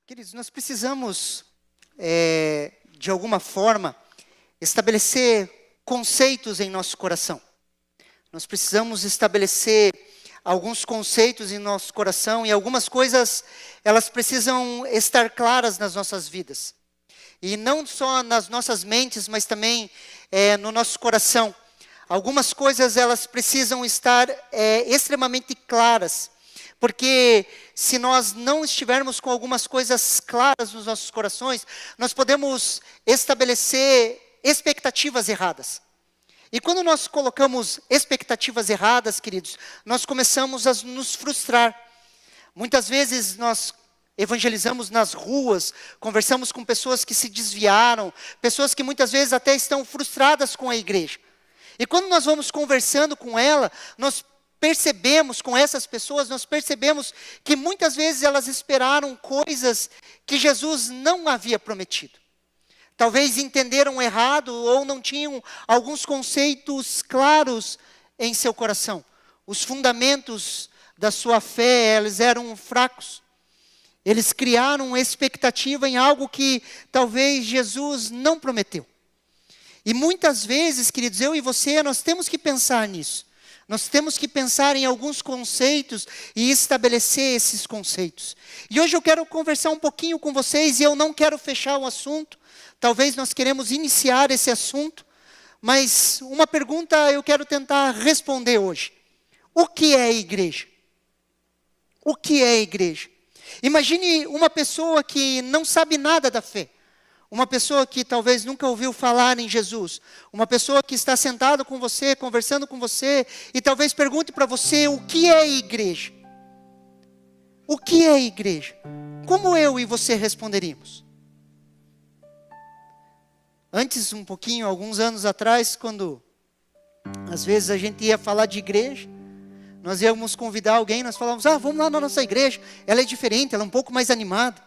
Queridos, nós precisamos, de alguma forma, estabelecer conceitos em nosso coração. Nós precisamos estabelecer alguns conceitos em nosso coração e algumas coisas, elas precisam estar claras nas nossas vidas. E não só nas nossas mentes, mas também no nosso coração. Algumas coisas, elas precisam estar extremamente claras. Porque se nós não estivermos com algumas coisas claras nos nossos corações, nós podemos estabelecer expectativas erradas. E quando nós colocamos expectativas erradas, queridos, nós começamos a nos frustrar. Muitas vezes nós evangelizamos nas ruas, conversamos com pessoas que se desviaram, pessoas que muitas vezes até estão frustradas com a igreja. E quando nós vamos conversando com ela, nós percebemos com essas pessoas, nós percebemos que muitas vezes elas esperaram coisas que Jesus não havia prometido. Talvez entenderam errado ou não tinham alguns conceitos claros em seu coração. Os fundamentos da sua fé, eles eram fracos. Eles criaram expectativa em algo que talvez Jesus não prometeu. E muitas vezes, queridos, eu e você, nós temos que pensar nisso. Nós temos que pensar em alguns conceitos e estabelecer esses conceitos. E hoje eu quero conversar um pouquinho com vocês e eu não quero fechar o assunto. Talvez nós queremos iniciar esse assunto, mas uma pergunta eu quero tentar responder hoje. O que é a igreja? O que é a igreja? Imagine uma pessoa que não sabe nada da fé. Uma pessoa que talvez nunca ouviu falar em Jesus. Uma pessoa que está sentada com você, conversando com você, e talvez pergunte para você o que é a igreja. O que é a igreja? Como eu e você responderíamos? Antes, um pouquinho, alguns anos atrás, quando às vezes a gente ia falar de igreja, nós íamos convidar alguém, nós falávamos, vamos lá na nossa igreja, ela é diferente, ela é um pouco mais animada.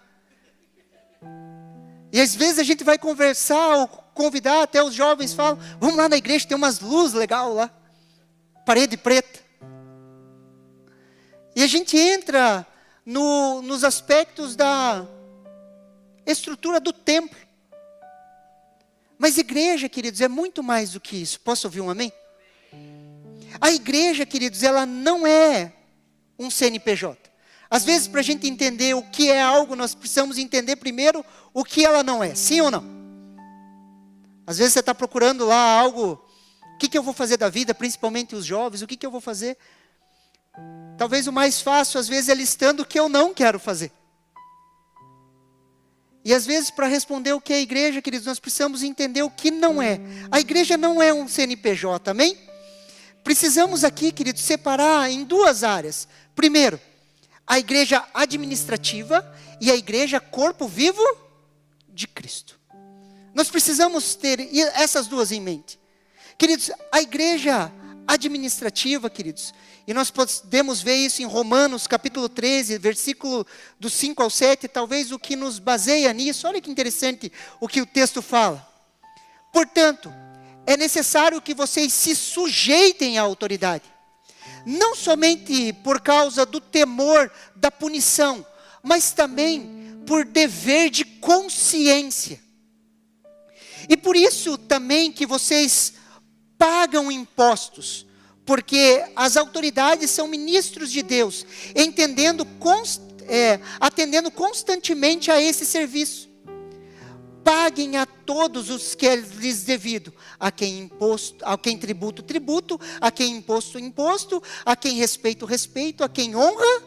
E às vezes a gente vai conversar ou convidar, até os jovens falam, vamos lá na igreja, tem umas luzes legais lá, parede preta. E a gente entra nos aspectos da estrutura do templo. Mas igreja, queridos, é muito mais do que isso. Posso ouvir um amém? A igreja, queridos, ela não é um CNPJ. Às vezes, para a gente entender o que é algo, nós precisamos entender primeiro o que ela não é. Sim ou não? Às vezes você está procurando lá algo, o que eu vou fazer da vida, principalmente os jovens, o que eu vou fazer? Talvez o mais fácil, às vezes, é listando o que eu não quero fazer. E às vezes, para responder o que é a igreja, queridos, nós precisamos entender o que não é. A igreja não é um CNPJ, amém? Precisamos aqui, queridos, separar em duas áreas. Primeiro, a igreja administrativa e a igreja corpo vivo de Cristo. Nós precisamos ter essas duas em mente. Queridos, a igreja administrativa, queridos, e nós podemos ver isso em Romanos capítulo 13, versículo do 5 ao 7, talvez o que nos baseia nisso, olha que interessante o que o texto fala. Portanto, é necessário que vocês se sujeitem à autoridade. Não somente por causa do temor da punição, mas também por dever de consciência. E por isso também que vocês pagam impostos, porque as autoridades são ministros de Deus, atendendo constantemente a esse serviço. Paguem a todos os que é lhes devido, a quem tributo, tributo, a quem imposto, imposto, a quem respeito, respeito, a quem honra,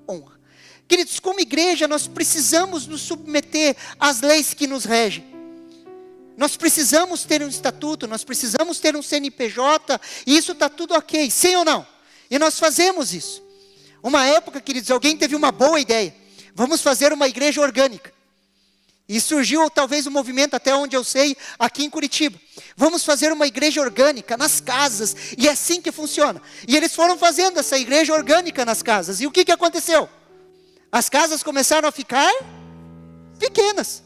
honra. Queridos, como igreja nós precisamos nos submeter às leis que nos regem. Nós precisamos ter um estatuto, nós precisamos ter um CNPJ, e isso está tudo ok, sim ou não? E nós fazemos isso. Uma época, queridos, alguém teve uma boa ideia, vamos fazer uma igreja orgânica. E surgiu talvez um movimento, até onde eu sei, aqui em Curitiba. Vamos fazer uma igreja orgânica nas casas, e é assim que funciona. E eles foram fazendo essa igreja orgânica nas casas, e o que aconteceu? As casas começaram a ficar pequenas.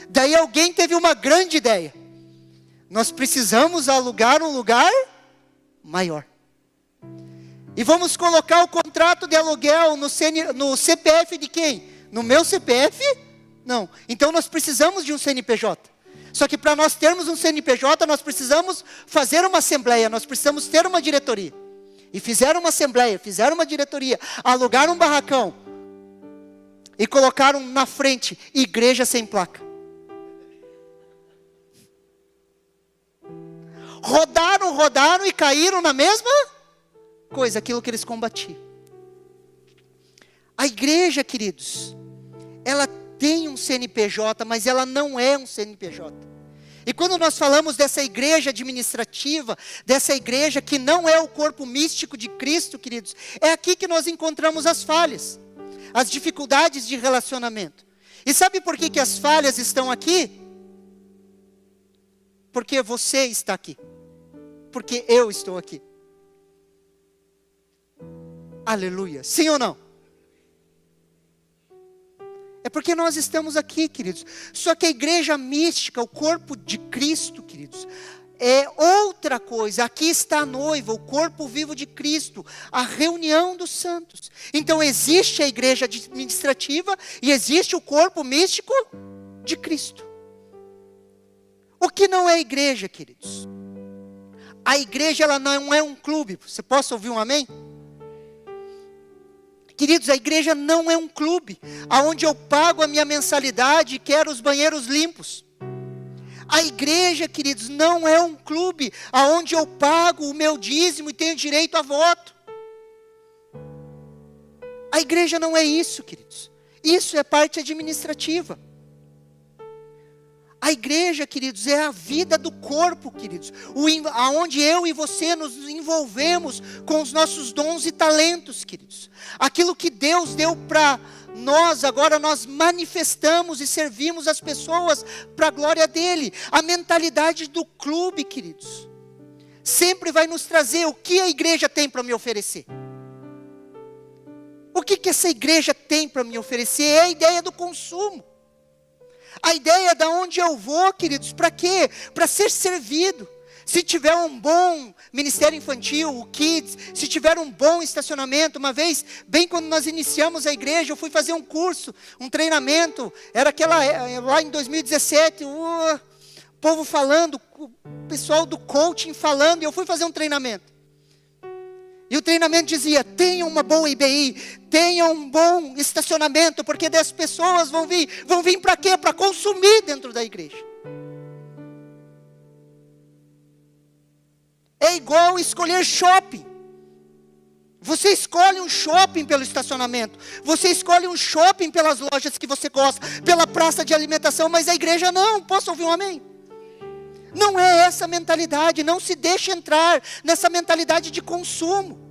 Daí alguém teve uma grande ideia. Nós precisamos alugar um lugar maior. E vamos colocar o contrato de aluguel no CPF de quem? No meu CPF, não. Então nós precisamos de um CNPJ. Só que para nós termos um CNPJ, nós precisamos fazer uma assembleia, nós precisamos ter uma diretoria. E fizeram uma assembleia, fizeram uma diretoria, alugaram um barracão e colocaram na frente, igreja sem placa. Rodaram e caíram na mesma coisa, aquilo que eles combatiam. A igreja, queridos, ela tem um CNPJ, mas ela não é um CNPJ. E quando nós falamos dessa igreja administrativa, dessa igreja que não é o corpo místico de Cristo, queridos, é aqui que nós encontramos as falhas, as dificuldades de relacionamento. E sabe por que as falhas estão aqui? Porque você está aqui. Porque eu estou aqui. Aleluia. Sim ou não? É porque nós estamos aqui, queridos. Só que a igreja mística, o corpo de Cristo, queridos, é outra coisa. Aqui está a noiva, o corpo vivo de Cristo, a reunião dos santos. Então existe a igreja administrativa e existe o corpo místico de Cristo. O que não é igreja, queridos? A igreja, ela não é um clube. Você pode ouvir um amém? Queridos, a igreja não é um clube, onde eu pago a minha mensalidade e quero os banheiros limpos. A igreja, queridos, não é um clube, onde eu pago o meu dízimo e tenho direito a voto. A igreja não é isso, queridos. Isso é parte administrativa. A igreja, queridos, é a vida do corpo, queridos, aonde eu e você nos envolvemos com os nossos dons e talentos, queridos. Aquilo que Deus deu para nós, agora nós manifestamos e servimos as pessoas para a glória dEle. A mentalidade do clube, queridos, sempre vai nos trazer o que a igreja tem para me oferecer. O que essa igreja tem para me oferecer? É a ideia do consumo. A ideia de onde eu vou, queridos, para quê? Para ser servido. Se tiver um bom ministério infantil, o kids, se tiver um bom estacionamento. Uma vez, bem quando nós iniciamos a igreja, eu fui fazer um curso, um treinamento. Era lá em 2017, o povo falando, o pessoal do coaching falando, e eu fui fazer um treinamento. E o treinamento dizia, tenha uma boa IBI, tenha um bom estacionamento, porque 10 pessoas vão vir para quê? Para consumir dentro da igreja. É igual escolher shopping. Você escolhe um shopping pelo estacionamento, você escolhe um shopping pelas lojas que você gosta, pela praça de alimentação, mas a igreja não. Posso ouvir um amém? Não é essa a mentalidade, não se deixe entrar nessa mentalidade de consumo.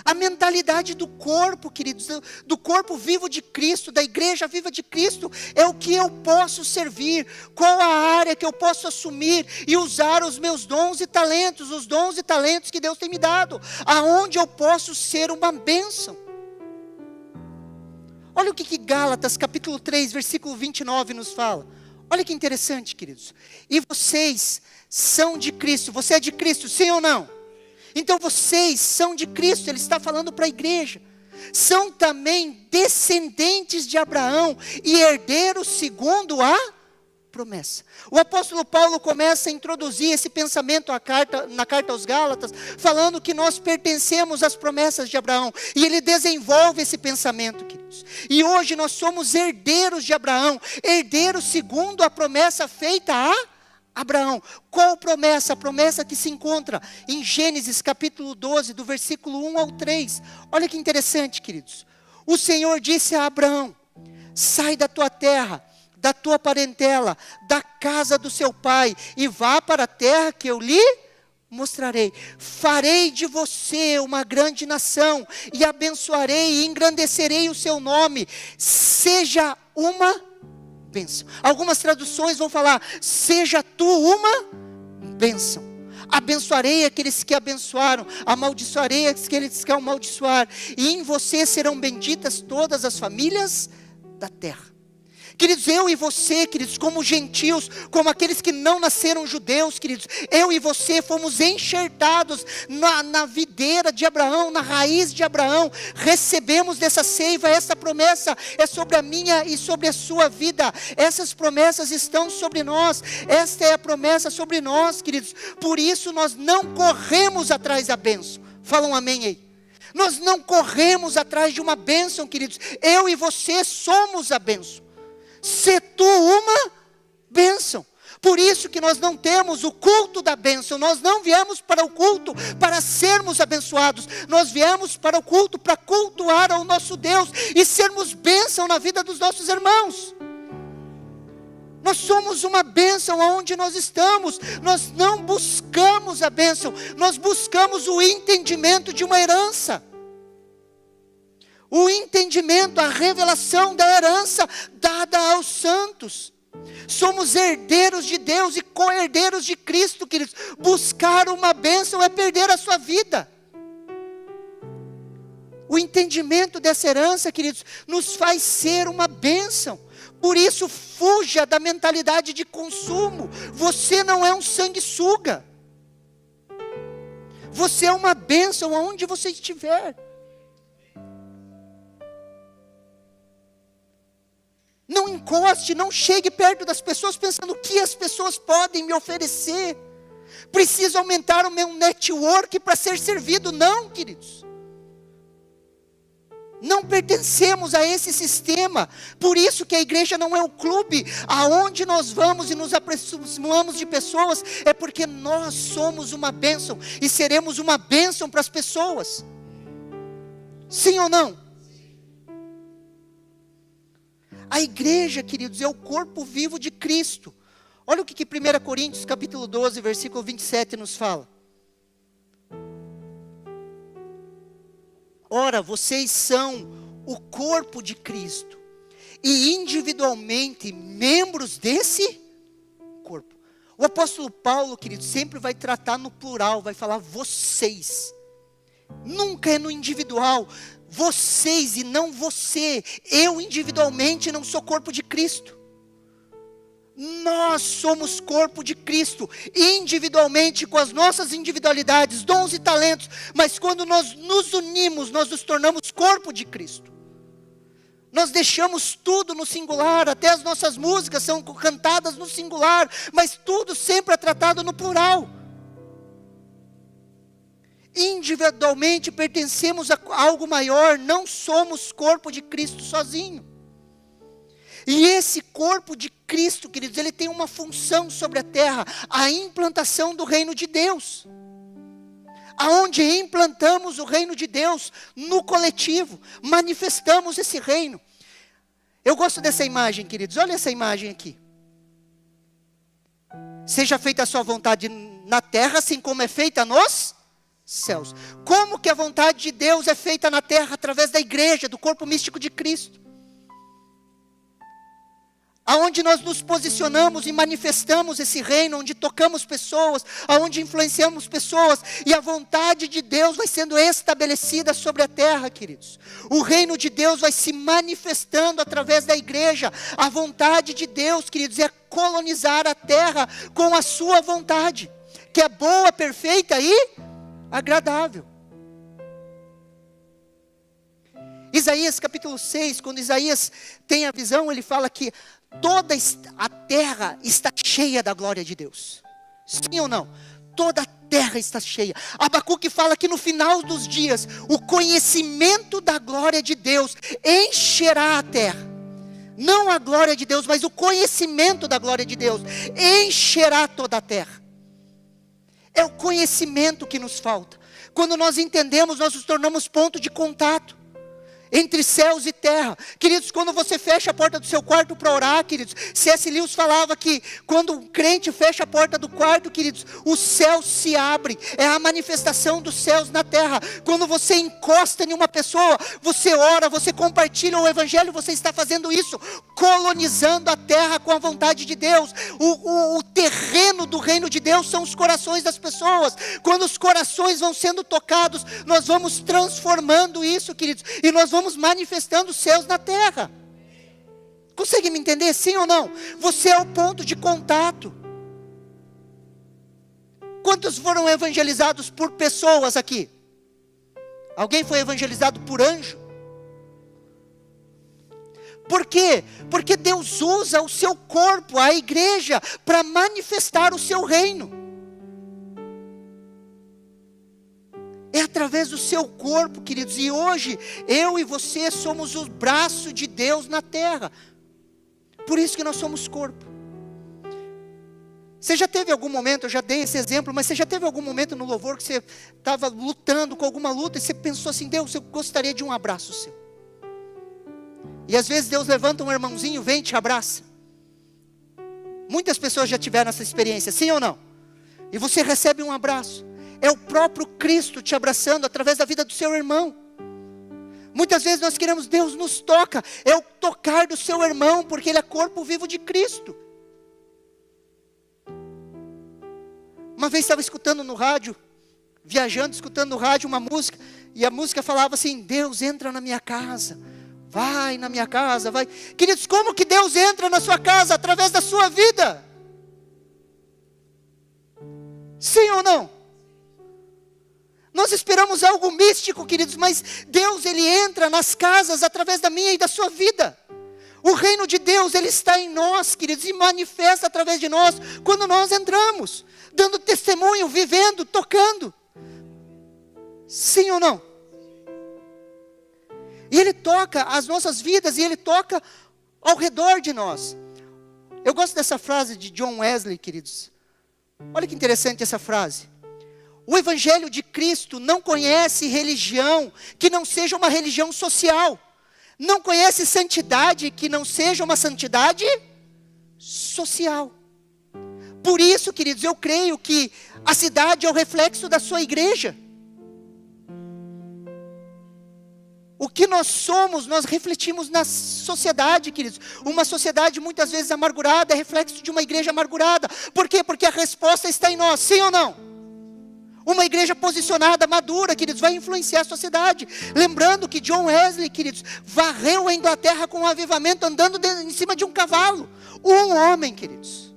A mentalidade do corpo, queridos, do corpo vivo de Cristo, da igreja viva de Cristo, é o que eu posso servir, qual a área que eu posso assumir e usar os meus dons e talentos, os dons e talentos que Deus tem me dado, aonde eu posso ser uma bênção. Olha o que Gálatas capítulo 3, versículo 29 nos fala. Olha que interessante, queridos. E vocês são de Cristo. Você é de Cristo, sim ou não? Então vocês são de Cristo. Ele está falando para a igreja. São também descendentes de Abraão e herdeiros segundo a promessa. O apóstolo Paulo começa a introduzir esse pensamento na carta aos Gálatas, falando que nós pertencemos às promessas de Abraão. E ele desenvolve esse pensamento, queridos. E hoje nós somos herdeiros de Abraão, herdeiros segundo a promessa feita a Abraão. Qual promessa? A promessa que se encontra em Gênesis capítulo 12, do versículo 1 ao 3. Olha que interessante, queridos. O Senhor disse a Abraão, sai da tua terra, da tua parentela, da casa do seu pai, e vá para a terra que eu lhe mostrarei. Farei de você uma grande nação, e abençoarei e engrandecerei o seu nome. Seja uma bênção. Algumas traduções vão falar, seja tu uma bênção. Abençoarei aqueles que abençoaram, amaldiçoarei aqueles que amaldiçoar, e em você serão benditas todas as famílias da terra. Queridos, eu e você, queridos, como gentios, como aqueles que não nasceram judeus, queridos, eu e você fomos enxertados na videira de Abraão, na raiz de Abraão, recebemos dessa seiva, essa promessa é sobre a minha e sobre a sua vida, essas promessas estão sobre nós, esta é a promessa sobre nós, queridos, por isso nós não corremos atrás da bênção, falam amém aí. Nós não corremos atrás de uma bênção, queridos, eu e você somos a bênção. Se tu uma bênção. Por isso que nós não temos o culto da bênção. Nós não viemos para o culto para sermos abençoados. Nós viemos para o culto para cultuar ao nosso Deus e sermos bênção na vida dos nossos irmãos. Nós somos uma bênção aonde nós estamos. Nós não buscamos a bênção. Nós buscamos o entendimento de uma herança. O entendimento, a revelação da herança dada aos santos. Somos herdeiros de Deus e co-herdeiros de Cristo, queridos. Buscar uma bênção é perder a sua vida. O entendimento dessa herança, queridos, nos faz ser uma bênção. Por isso, fuja da mentalidade de consumo. Você não é um sanguessuga. Você é uma bênção aonde você estiver. Não encoste, não chegue perto das pessoas pensando o que as pessoas podem me oferecer. Preciso aumentar o meu network para ser servido. Não, queridos. Não pertencemos a esse sistema. Por isso que a igreja não é o clube aonde nós vamos e nos aproximamos de pessoas. É porque nós somos uma bênção e seremos uma bênção para as pessoas. Sim ou não? A igreja, queridos, é o corpo vivo de Cristo. Olha o que 1 Coríntios capítulo 12, versículo 27 nos fala. Ora, vocês são o corpo de Cristo. E individualmente membros desse corpo. O apóstolo Paulo, queridos, sempre vai tratar no plural, vai falar vocês. Nunca é no individual. Vocês e não você. Eu individualmente não sou corpo de Cristo. Nós somos corpo de Cristo, individualmente com as nossas individualidades, dons e talentos. Mas quando nós nos unimos, nós nos tornamos corpo de Cristo. Nós deixamos tudo no singular, até as nossas músicas são cantadas no singular, mas tudo sempre é tratado no plural. Individualmente pertencemos a algo maior, não somos corpo de Cristo sozinho. E esse corpo de Cristo, queridos, ele tem uma função sobre a terra, a implantação do reino de Deus. Aonde implantamos o reino de Deus no coletivo, manifestamos esse reino. Eu gosto dessa imagem, queridos, olha essa imagem aqui. Seja feita a sua vontade na terra, assim como é feita nos céus. Como que a vontade de Deus é feita na terra? Através da igreja, do corpo místico de Cristo. Aonde nós nos posicionamos e manifestamos esse reino, onde tocamos pessoas, aonde influenciamos pessoas, e a vontade de Deus vai sendo estabelecida sobre a terra, queridos. O reino de Deus vai se manifestando através da igreja. A vontade de Deus, queridos, é colonizar a terra com a sua vontade, que é boa, perfeita e agradável. Isaías capítulo 6, quando Isaías tem a visão, ele fala que toda a terra está cheia da glória de Deus. Sim ou não? Toda a terra está cheia. Abacuque fala que no final dos dias, o conhecimento da glória de Deus encherá a terra. Não a glória de Deus, mas o conhecimento da glória de Deus encherá toda a terra. É o conhecimento que nos falta. Quando nós entendemos, nós nos tornamos ponto de contato entre céus e terra. Queridos, quando você fecha a porta do seu quarto para orar, queridos, C.S. Lewis falava que quando um crente fecha a porta do quarto, queridos, o céu se abre, é a manifestação dos céus na terra. Quando você encosta em uma pessoa, você ora, você compartilha o evangelho, você está fazendo isso, colonizando a terra com a vontade de Deus. O terreno do reino de Deus são os corações das pessoas. Quando os corações vão sendo tocados, nós vamos transformando isso, queridos, e nós vamos manifestando os céus na terra. Consegue me entender? Sim ou não? Você é o ponto de contato. Quantos foram evangelizados por pessoas aqui? Alguém foi evangelizado por anjo? Por quê? Porque Deus usa o seu corpo, a igreja, para manifestar o seu reino. É através do seu corpo, queridos. E hoje, eu e você somos o braço de Deus na terra. Por isso que nós somos corpo. Você já teve algum momento, eu já dei esse exemplo, mas você já teve algum momento no louvor que você estava lutando com alguma luta e você pensou assim: Deus, eu gostaria de um abraço seu. E às vezes Deus levanta um irmãozinho, vem e te abraça. Muitas pessoas já tiveram essa experiência, sim ou não? E você recebe um abraço. É o próprio Cristo te abraçando através da vida do seu irmão. Muitas vezes nós queremos: Deus nos toca. É o tocar do seu irmão, porque ele é corpo vivo de Cristo. Uma vez estava escutando no rádio, viajando, escutando no rádio uma música, e a música falava assim: Deus entra na minha casa, vai na minha casa, vai. Queridos, como que Deus entra na sua casa? Através da sua vida. Sim ou não? Nós esperamos algo místico, queridos, mas Deus, Ele entra nas casas através da minha e da sua vida. O reino de Deus, Ele está em nós, queridos, e manifesta através de nós, quando nós entramos, dando testemunho, vivendo, tocando. Sim ou não? E Ele toca as nossas vidas, e Ele toca ao redor de nós. Eu gosto dessa frase de John Wesley, queridos. Olha que interessante essa frase. O Evangelho de Cristo não conhece religião que não seja uma religião social. Não conhece santidade que não seja uma santidade social. Por isso, queridos, eu creio que a cidade é o reflexo da sua igreja. O que nós somos, nós refletimos na sociedade, queridos. Uma sociedade muitas vezes amargurada é reflexo de uma igreja amargurada. Por quê? Porque a resposta está em nós, sim ou não? Uma igreja posicionada, madura, queridos, vai influenciar a sociedade. Lembrando que John Wesley, queridos, varreu a Inglaterra com um avivamento, andando em cima de um cavalo. Um homem, queridos.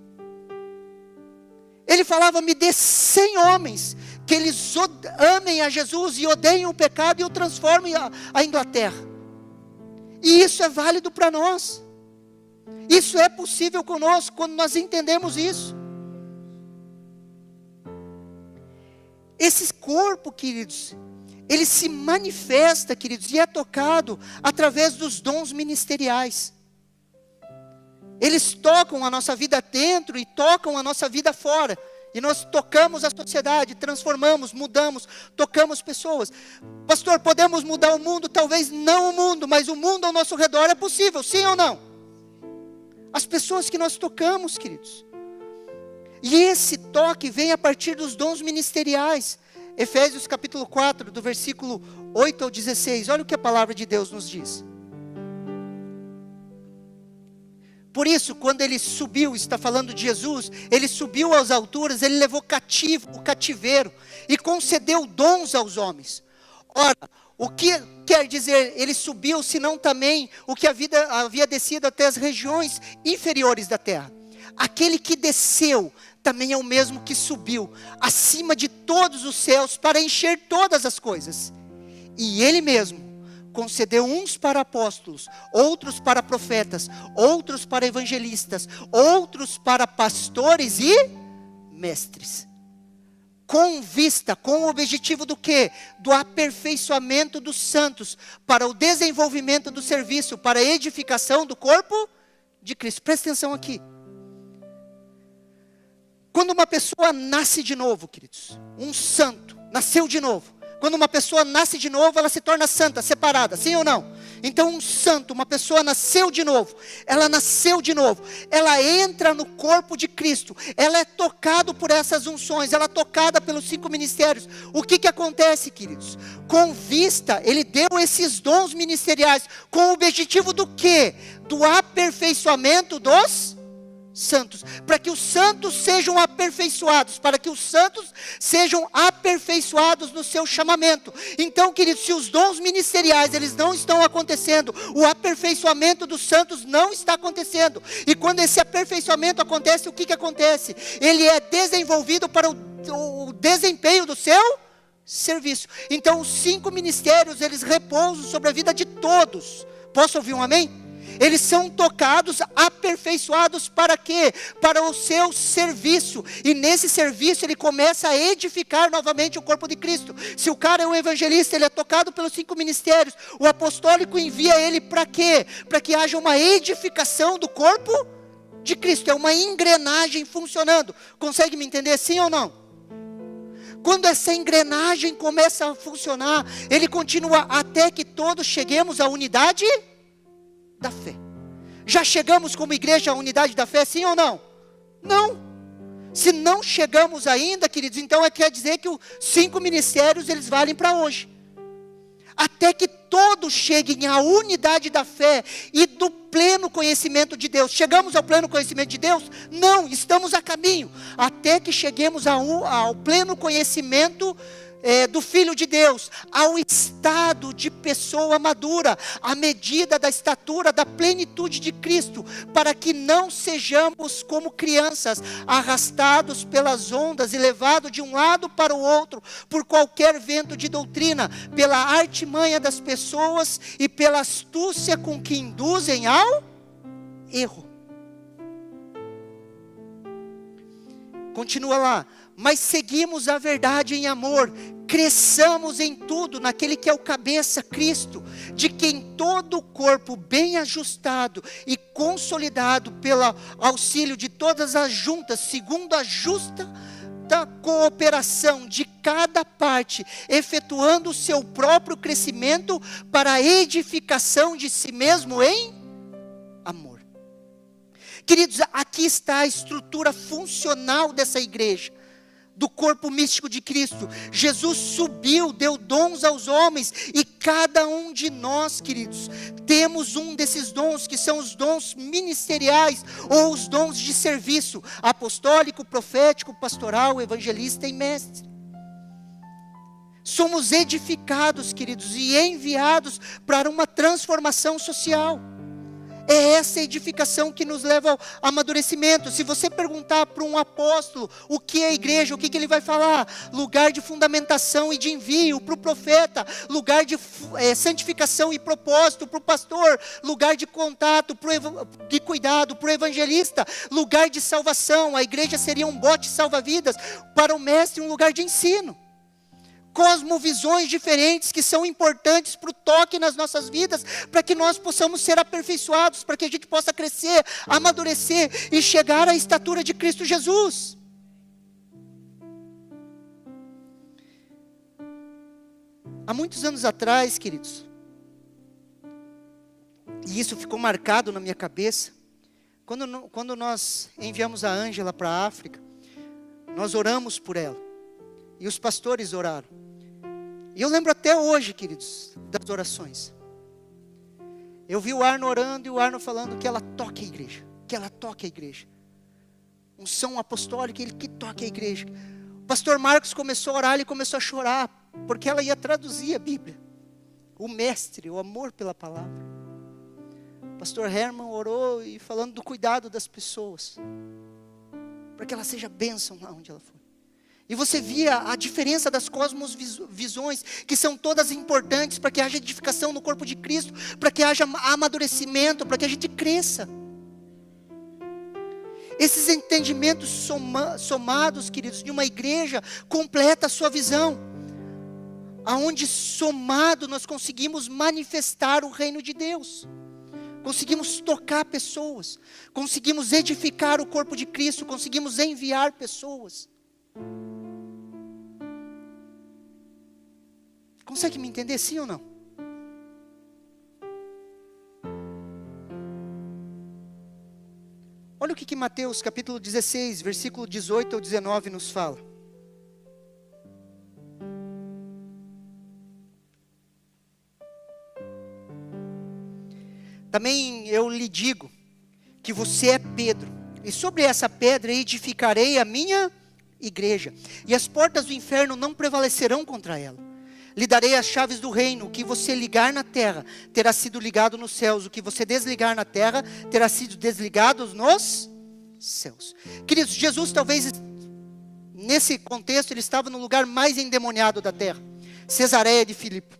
Ele falava: me dê 100 homens, que eles amem a Jesus e odeiem o pecado e o transformem a Inglaterra. E isso é válido para nós. Isso é possível conosco, quando nós entendemos isso. Esse corpo, queridos, ele se manifesta, queridos, e é tocado através dos dons ministeriais. Eles tocam a nossa vida dentro e tocam a nossa vida fora. E nós tocamos a sociedade, transformamos, mudamos, tocamos pessoas. Pastor, podemos mudar o mundo? Talvez não o mundo, mas o mundo ao nosso redor é possível, sim ou não? As pessoas que nós tocamos, queridos. E esse toque vem a partir dos dons ministeriais. Efésios capítulo 4, do versículo 8 ao 16. Olha o que a palavra de Deus nos diz. Por isso, quando ele subiu, está falando de Jesus, ele subiu às alturas, ele levou cativo o cativeiro e concedeu dons aos homens. Ora, o que quer dizer ele subiu, senão também o que havia descido até as regiões inferiores da terra? Aquele que desceu também é o mesmo que subiu acima de todos os céus para encher todas as coisas. E ele mesmo concedeu uns para apóstolos, outros para profetas, outros para evangelistas, outros para pastores e mestres. Com vista, com o objetivo do quê? Do aperfeiçoamento dos santos, para o desenvolvimento do serviço, para a edificação do corpo de Cristo. Presta atenção aqui. Quando uma pessoa nasce de novo, queridos, um santo, nasceu de novo. Quando uma pessoa nasce de novo, ela se torna santa, separada, sim ou não? Então um santo, uma pessoa nasceu de novo, ela nasceu de novo, ela entra no corpo de Cristo, ela é tocada por essas unções, ela é tocada pelos 5 ministérios. O que acontece, queridos? Com vista, ele deu esses dons ministeriais, com o objetivo do quê? Do aperfeiçoamento dos santos, para que os santos sejam aperfeiçoados, para que os santos sejam aperfeiçoados no seu chamamento. Então, queridos, se os dons ministeriais, eles não estão acontecendo, o aperfeiçoamento dos santos não está acontecendo, e quando esse aperfeiçoamento acontece, o que acontece? Ele é desenvolvido para o desempenho do seu serviço. Então, os 5 ministérios, eles repousam sobre a vida de todos. Posso ouvir um amém? Eles são tocados, aperfeiçoados para quê? Para o seu serviço. E nesse serviço ele começa a edificar novamente o corpo de Cristo. Se o cara é um evangelista, ele é tocado pelos 5 ministérios. O apostólico envia ele para quê? Para que haja uma edificação do corpo de Cristo. É uma engrenagem funcionando. Consegue me entender, sim ou não? Quando essa engrenagem começa a funcionar, ele continua até que todos cheguemos à unidade da fé. Já chegamos como igreja à unidade da fé, sim ou não? Não. Se não chegamos ainda, queridos, então quer dizer que os 5 ministérios, eles valem para hoje. Até que todos cheguem à unidade da fé e do pleno conhecimento de Deus. Chegamos ao pleno conhecimento de Deus? Não, estamos a caminho. Até que cheguemos ao pleno conhecimento do Filho de Deus, ao estado de pessoa madura, à medida da estatura, da plenitude de Cristo, para que não sejamos como crianças, arrastados pelas ondas e levados de um lado para o outro, por qualquer vento de doutrina, pela artimanha das pessoas e pela astúcia com que induzem ao erro. Continua lá. Mas seguimos a verdade em amor, cresçamos em tudo naquele que é o cabeça, Cristo, de quem todo o corpo bem ajustado e consolidado pelo auxílio de todas as juntas, segundo a justa da cooperação de cada parte, efetuando o seu próprio crescimento para a edificação de si mesmo em amor. Queridos, aqui está a estrutura funcional dessa igreja, do corpo místico de Cristo. Jesus subiu, deu dons aos homens, e cada um de nós, queridos, temos um desses dons, que são os dons ministeriais, ou os dons de serviço, apostólico, profético, pastoral, evangelista e mestre. Somos edificados, queridos, e enviados para uma transformação social. É essa edificação que nos leva ao amadurecimento. Se você perguntar para um apóstolo o que é a igreja, o que ele vai falar? Lugar de fundamentação e de envio. Para o profeta, lugar de santificação e propósito. Para o pastor, lugar de contato, de cuidado. Para o evangelista, lugar de salvação. A igreja seria um bote salva-vidas. Para o mestre, um lugar de ensino. Cosmovisões diferentes que são importantes para o toque nas nossas vidas, para que nós possamos ser aperfeiçoados, para que a gente possa crescer, amadurecer e chegar à estatura de Cristo Jesus. Há muitos anos atrás, queridos, e isso ficou marcado na minha cabeça, quando nós enviamos a Ângela para a África, nós oramos por ela, e os pastores oraram. E eu lembro até hoje, queridos, das orações. Eu vi o Arno orando e o Arno falando que ela toque a igreja. Que ela toque a igreja. Unção apostólica, ele que toque a igreja. O pastor Marcos começou a orar, ele começou a chorar, porque ela ia traduzir a Bíblia. O mestre, o amor pela palavra. O pastor Herman orou e falando do cuidado das pessoas. Para que ela seja bênção lá onde ela for. E você via a diferença das cosmovisões, que são todas importantes para que haja edificação no corpo de Cristo, para que haja amadurecimento, para que a gente cresça. Esses entendimentos somados, queridos, de uma igreja, completa a sua visão. Aonde somado nós conseguimos manifestar o reino de Deus. Conseguimos tocar pessoas, conseguimos edificar o corpo de Cristo, conseguimos enviar pessoas. Consegue me entender, sim ou não? Olha o que Mateus capítulo 16, versículo 18 ao 19 nos fala. Também eu lhe digo que você é Pedro, e sobre essa pedra edificarei a minha igreja, e as portas do inferno não prevalecerão contra ela. Lhe darei as chaves do reino. O que você ligar na terra terá sido ligado nos céus. O que você desligar na terra terá sido desligado nos céus. Queridos, Jesus talvez, nesse contexto, ele estava no lugar mais endemoniado da terra, Cesareia de Filipe.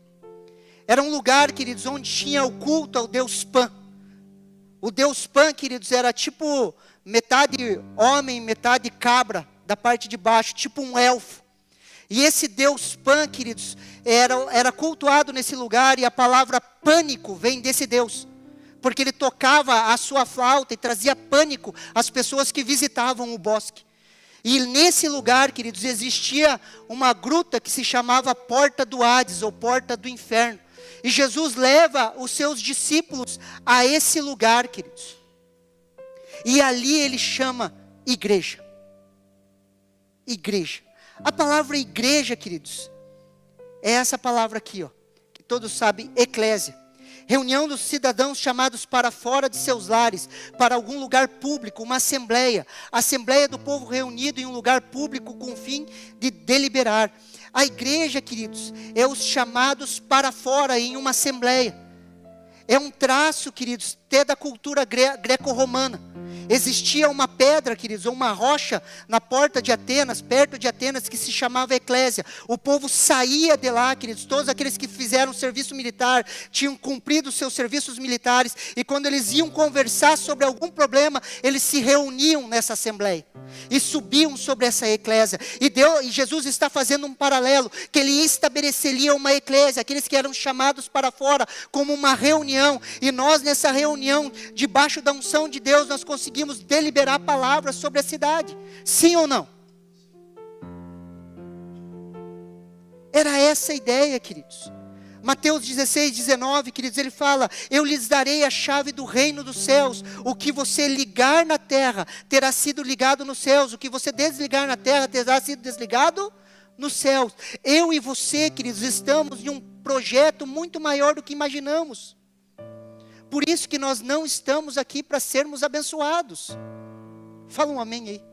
Era um lugar, queridos, onde tinha o culto ao Deus Pan. O Deus Pan, queridos, era tipo metade homem, metade cabra, da parte de baixo, tipo um elfo. E esse Deus Pan, queridos, era cultuado nesse lugar, e a palavra pânico vem desse Deus. Porque ele tocava a sua flauta e trazia pânico às pessoas que visitavam o bosque. E nesse lugar, queridos, existia uma gruta que se chamava Porta do Hades, ou Porta do Inferno. E Jesus leva os seus discípulos a esse lugar, queridos. E ali ele chama igreja. Igreja. A palavra igreja, queridos, é essa palavra aqui, ó, que todos sabem, eclésia. Reunião dos cidadãos chamados para fora de seus lares, para algum lugar público, uma assembleia. Assembleia do povo reunido em um lugar público com o fim de deliberar. A igreja, queridos, é os chamados para fora em uma assembleia. É um traço, queridos, até da cultura greco-romana. Existia uma pedra, queridos, ou uma rocha na porta de Atenas, perto de Atenas, que se chamava Eclésia. O povo saía de lá, queridos, todos aqueles que fizeram serviço militar, tinham cumprido os seus serviços militares, e quando eles iam conversar sobre algum problema, eles se reuniam nessa assembleia, e subiam sobre essa Eclésia. E Jesus está fazendo um paralelo, que ele estabeleceria uma Eclésia, aqueles que eram chamados para fora, como uma reunião, e nós nessa reunião, debaixo da unção de Deus, nós conseguimos deliberar palavras sobre a cidade. Sim ou não? Era essa a ideia, queridos. Mateus 16, 19, queridos, ele fala: eu lhes darei a chave do reino dos céus. O que você ligar na terra terá sido ligado nos céus. O que você desligar na terra terá sido desligado nos céus. Eu e você, queridos, estamos em um projeto muito maior do que imaginamos. Por isso que nós não estamos aqui para sermos abençoados. Fala um amém aí.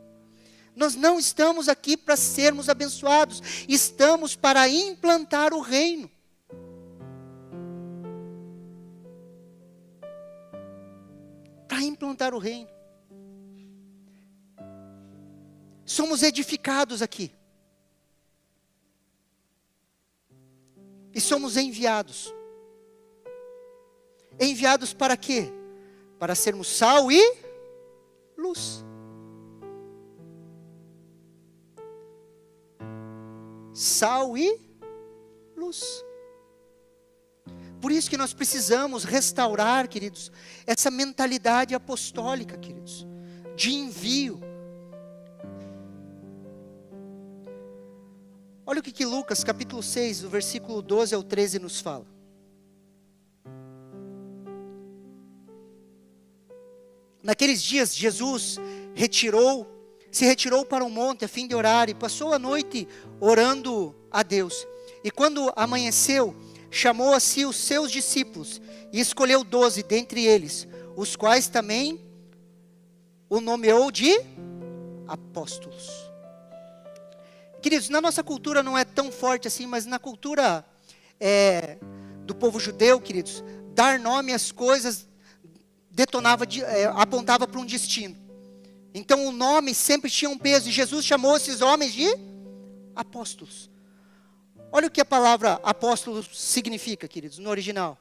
Nós não estamos aqui para sermos abençoados. Estamos para implantar o reino. Para implantar o reino. Somos edificados aqui. E somos enviados. Enviados para quê? Para sermos sal e luz. Sal e luz. Por isso que nós precisamos restaurar, queridos, essa mentalidade apostólica, queridos, de envio. Olha o que Lucas capítulo 6, do versículo 12 ao 13 nos fala. Naqueles dias, Jesus se retirou para um monte a fim de orar, e passou a noite orando a Deus. E quando amanheceu, chamou a si os seus discípulos, e escolheu 12 dentre eles, os quais também o nomeou de apóstolos. Queridos, na nossa cultura não é tão forte assim, mas na cultura do povo judeu, queridos, dar nome às coisas apontava para um destino. Então o nome sempre tinha um peso, e Jesus chamou esses homens de apóstolos. Olha o que a palavra apóstolo significa, queridos, no original.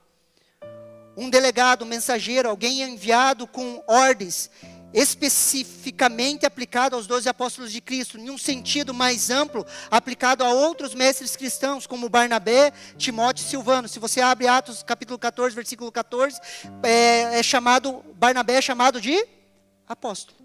Um delegado, um mensageiro, alguém enviado com ordens especificamente aplicado aos 12 apóstolos de Cristo, em um sentido mais amplo, aplicado a outros mestres cristãos, como Barnabé, Timóteo e Silvano. Se você abre Atos capítulo 14, versículo 14, Barnabé é chamado de apóstolo.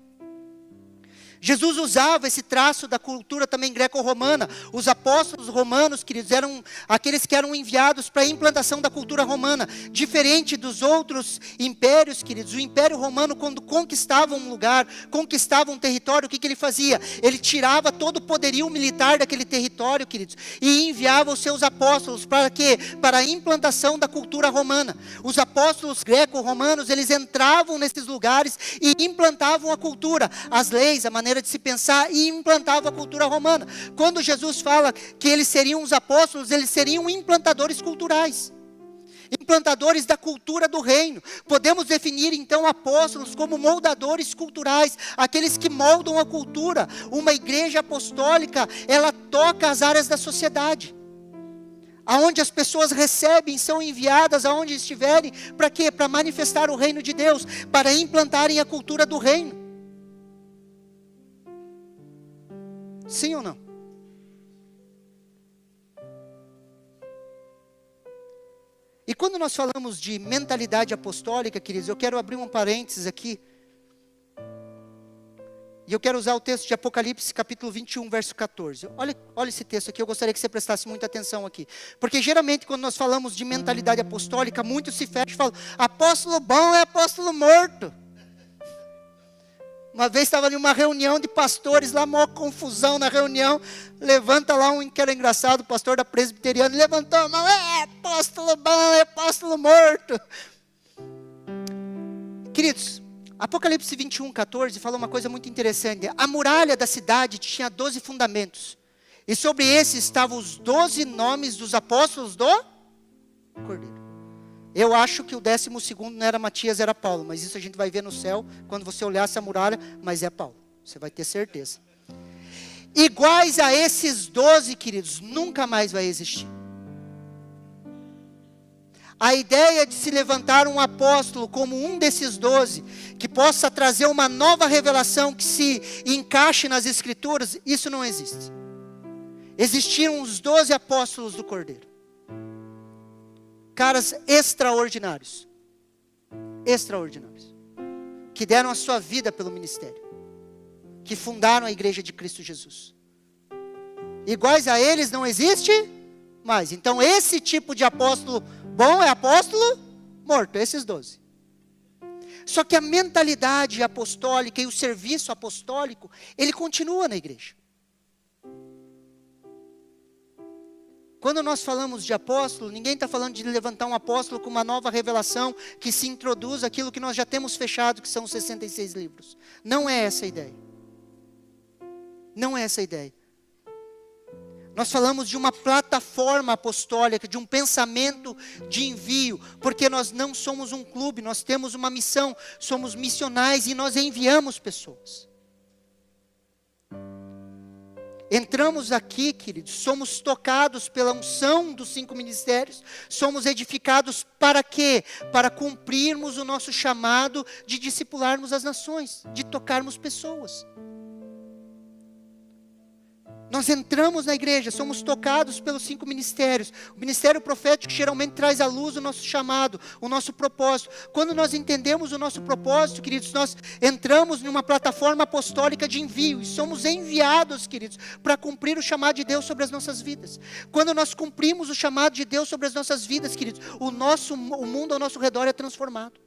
Jesus usava esse traço da cultura também greco-romana. Os apóstolos romanos, queridos, eram aqueles que eram enviados para a implantação da cultura romana. Diferente dos outros impérios, queridos, o Império Romano, quando conquistava um lugar, conquistava um território, o que ele fazia? Ele tirava todo o poderio militar daquele território, queridos, e enviava os seus apóstolos para quê? Para a implantação da cultura romana. Os apóstolos greco-romanos, eles entravam nesses lugares e implantavam a cultura, as leis, a maneira de se pensar, e implantava a cultura romana. Quando Jesus fala que eles seriam os apóstolos, eles seriam implantadores culturais, implantadores da cultura do reino. Podemos definir então apóstolos como moldadores culturais, aqueles que moldam a cultura. Uma igreja apostólica, ela toca as áreas da sociedade, aonde as pessoas recebem, são enviadas aonde estiverem, para quê? Para manifestar o reino de Deus, para implantarem a cultura do reino. Sim ou não? E quando nós falamos de mentalidade apostólica, queridos, eu quero abrir um parênteses aqui. E eu quero usar o texto de Apocalipse, capítulo 21, verso 14. Olha esse texto aqui, eu gostaria que você prestasse muita atenção aqui. Porque geralmente quando nós falamos de mentalidade apostólica, muitos se fecham e falam, apóstolo bom é apóstolo morto. Uma vez estava em uma reunião de pastores, lá maior confusão na reunião, levanta lá um que era engraçado, o pastor da presbiteriana, levantou a mão, é apóstolo bom, é apóstolo morto. Queridos, Apocalipse 21, 14 fala uma coisa muito interessante. A muralha da cidade tinha 12 fundamentos, e sobre esses estavam os 12 nomes dos apóstolos do Cordeiro. Eu acho que o 12º não era Matias, era Paulo. Mas isso a gente vai ver no céu, quando você olhar essa muralha. Mas é Paulo, você vai ter certeza. Iguais a esses 12, queridos, nunca mais vai existir. A ideia de se levantar um apóstolo como um desses 12, que possa trazer uma nova revelação, que se encaixe nas escrituras, isso não existe. Existiram os 12 apóstolos do Cordeiro. Caras extraordinários, que deram a sua vida pelo ministério, que fundaram a igreja de Cristo Jesus. Iguais a eles não existe mais. Então esse tipo de apóstolo bom é apóstolo morto, esses 12. Só que a mentalidade apostólica e o serviço apostólico, ele continua na igreja. Quando nós falamos de apóstolo, ninguém está falando de levantar um apóstolo com uma nova revelação que se introduz aquilo que nós já temos fechado, que são os 66 livros. Não é essa a ideia. Não é essa a ideia. Nós falamos de uma plataforma apostólica, de um pensamento de envio, porque nós não somos um clube, nós temos uma missão, somos missionais e nós enviamos pessoas. Entramos aqui, queridos, somos tocados pela unção dos 5 ministérios, somos edificados para quê? Para cumprirmos o nosso chamado de discipularmos as nações, de tocarmos pessoas. Nós entramos na igreja, somos tocados pelos 5 ministérios. O ministério profético geralmente traz à luz o nosso chamado, o nosso propósito. Quando nós entendemos o nosso propósito, queridos, nós entramos numa plataforma apostólica de envio. E somos enviados, queridos, para cumprir o chamado de Deus sobre as nossas vidas. Quando nós cumprimos o chamado de Deus sobre as nossas vidas, queridos, o mundo ao nosso redor é transformado.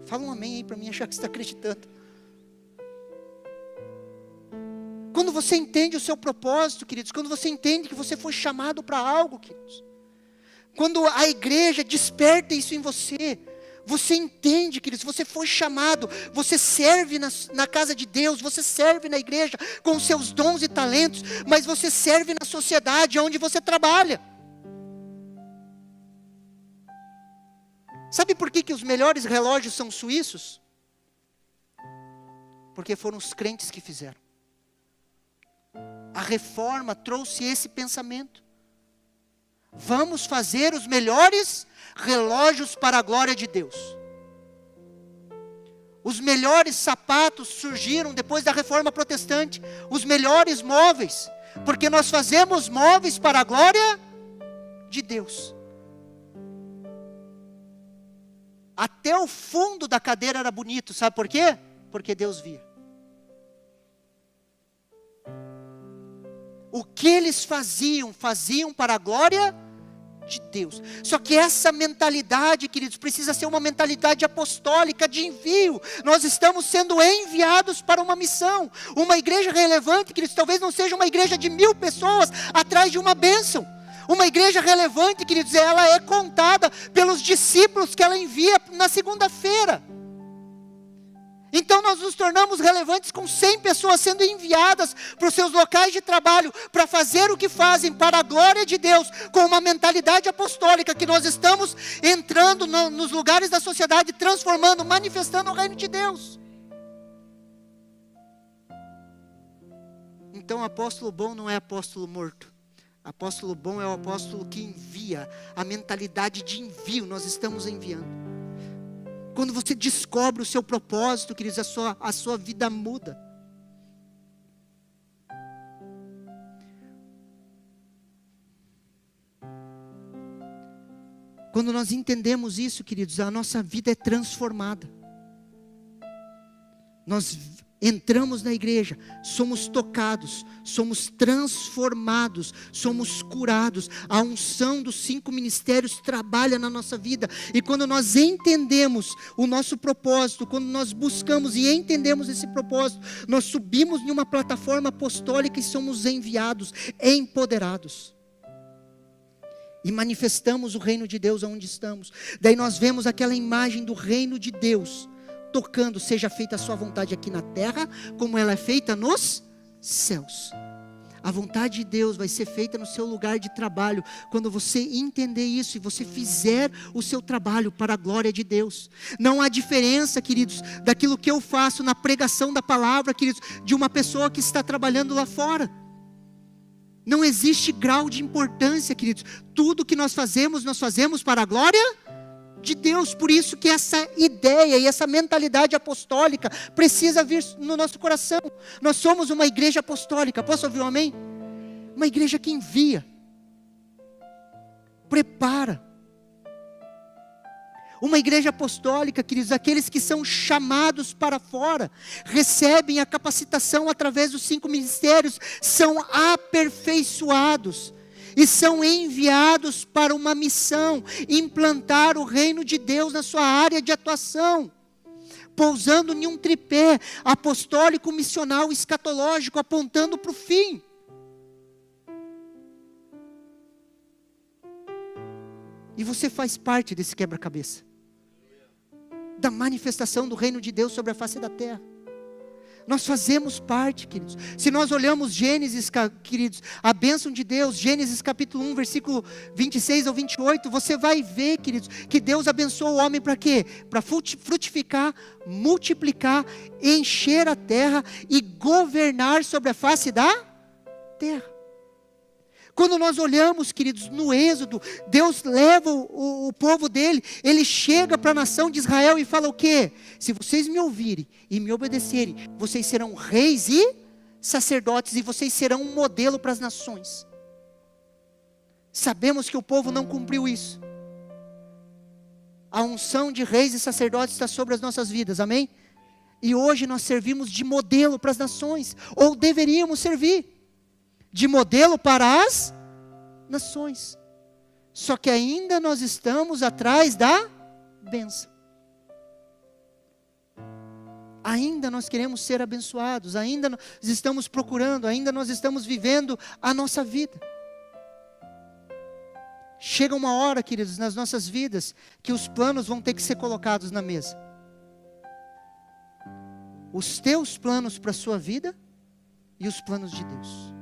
Fala um amém aí para mim achar que você está acreditando. Quando você entende o seu propósito, queridos, quando você entende que você foi chamado para algo, queridos, quando a igreja desperta isso em você, você entende, queridos, você foi chamado, você serve na casa de Deus, você serve na igreja com os seus dons e talentos, mas você serve na sociedade onde você trabalha. Sabe por que os melhores relógios são suíços? Porque foram os crentes que fizeram. A reforma trouxe esse pensamento. Vamos fazer os melhores relógios para a glória de Deus. Os melhores sapatos surgiram depois da reforma protestante. Os melhores móveis. Porque nós fazemos móveis para a glória de Deus. Até o fundo da cadeira era bonito. Sabe por quê? Porque Deus via. O que eles faziam para a glória de Deus. Só que essa mentalidade, queridos, precisa ser uma mentalidade apostólica de envio. Nós estamos sendo enviados para uma missão. Uma igreja relevante, queridos, talvez não seja uma igreja de 1000 pessoas atrás de uma bênção. Uma igreja relevante, queridos, ela é contada pelos discípulos que ela envia na segunda-feira. Então nós nos tornamos relevantes com 100 pessoas sendo enviadas para os seus locais de trabalho, para fazer o que fazem para a glória de Deus, com uma mentalidade apostólica, que nós estamos entrando nos lugares da sociedade, transformando, manifestando o reino de Deus. Então apóstolo bom não é apóstolo morto. Apóstolo bom é o apóstolo que envia, a mentalidade de envio, nós estamos enviando. Quando você descobre o seu propósito, queridos, a sua vida muda. Quando nós entendemos isso, queridos, a nossa vida é transformada. Nós entramos na igreja, somos tocados, somos transformados, somos curados. A unção dos 5 ministérios trabalha na nossa vida. E quando nós entendemos o nosso propósito, quando nós buscamos e entendemos esse propósito, nós subimos em uma plataforma apostólica e somos enviados, empoderados. E manifestamos o reino de Deus aonde estamos. Daí nós vemos aquela imagem do reino de Deus tocando, seja feita a sua vontade aqui na terra, como ela é feita nos céus. A vontade de Deus vai ser feita no seu lugar de trabalho, quando você entender isso e você fizer o seu trabalho para a glória de Deus. Não há diferença, queridos, daquilo que eu faço na pregação da palavra, queridos, de uma pessoa que está trabalhando lá fora. Não existe grau de importância, queridos. Tudo que nós fazemos para a glória de Deus. Por isso que essa ideia e essa mentalidade apostólica precisa vir no nosso coração. Nós somos uma igreja apostólica. Posso ouvir um amém? Uma igreja que envia, prepara. Uma igreja apostólica, queridos, aqueles que são chamados para fora, recebem a capacitação através dos 5 ministérios, são aperfeiçoados e são enviados para uma missão, implantar o reino de Deus na sua área de atuação, pousando em um tripé apostólico, missional, escatológico, apontando para o fim. E você faz parte desse quebra-cabeça, da manifestação do reino de Deus sobre a face da terra. Nós fazemos parte, queridos. Se nós olhamos Gênesis, queridos, a bênção de Deus, Gênesis capítulo 1, versículo 26 ao 28, você vai ver, queridos, que Deus abençoou o homem para quê? Para frutificar, multiplicar, encher a terra e governar sobre a face da terra. Quando nós olhamos, queridos, no Êxodo, Deus leva o povo dele, ele chega para a nação de Israel e fala o quê? Se vocês me ouvirem e me obedecerem, vocês serão reis e sacerdotes, e vocês serão um modelo para as nações. Sabemos que o povo não cumpriu isso. A unção de reis e sacerdotes está sobre as nossas vidas, amém? E hoje nós servimos de modelo para as nações, ou deveríamos servir de modelo para as nações. Só que ainda nós estamos atrás da bênção. Ainda nós queremos ser abençoados, ainda nós estamos procurando, ainda nós estamos vivendo a nossa vida. Chega uma hora, queridos, nas nossas vidas, que os planos vão ter que ser colocados na mesa. Os teus planos para a sua vida e os planos de Deus.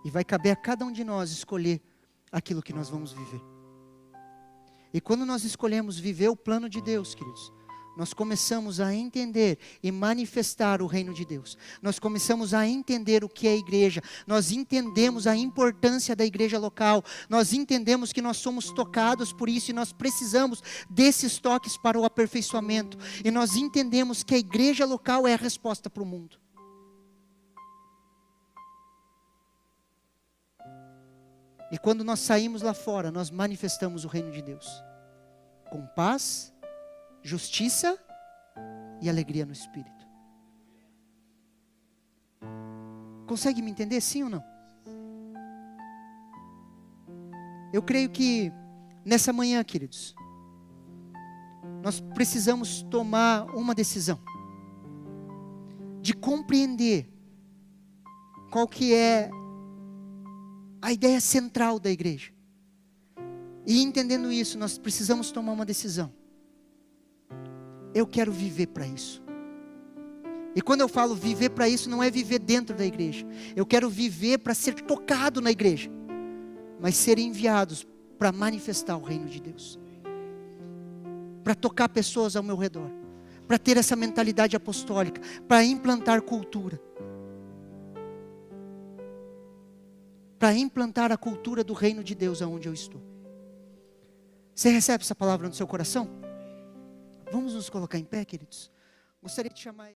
E vai caber a cada um de nós escolher aquilo que nós vamos viver. E quando nós escolhemos viver o plano de Deus, queridos, nós começamos a entender e manifestar o reino de Deus. Nós começamos a entender o que é a igreja. Nós entendemos a importância da igreja local. Nós entendemos que nós somos tocados por isso e nós precisamos desses toques para o aperfeiçoamento. E nós entendemos que a igreja local é a resposta para o mundo. E quando nós saímos lá fora, nós manifestamos o reino de Deus. Com paz, justiça e alegria no Espírito. Consegue me entender, sim ou não? Eu creio que nessa manhã, queridos, nós precisamos tomar uma decisão de compreender qual que é a ideia central da igreja. E entendendo isso, nós precisamos tomar uma decisão. Eu quero viver para isso. E quando eu falo viver para isso, não é viver dentro da igreja. Eu quero viver para ser tocado na igreja, mas ser enviados para manifestar o reino de Deus, para tocar pessoas ao meu redor, para ter essa mentalidade apostólica, para implantar cultura, para implantar a cultura do reino de Deus aonde eu estou. Você recebe essa palavra no seu coração? Vamos nos colocar em pé, queridos? Gostaria de chamar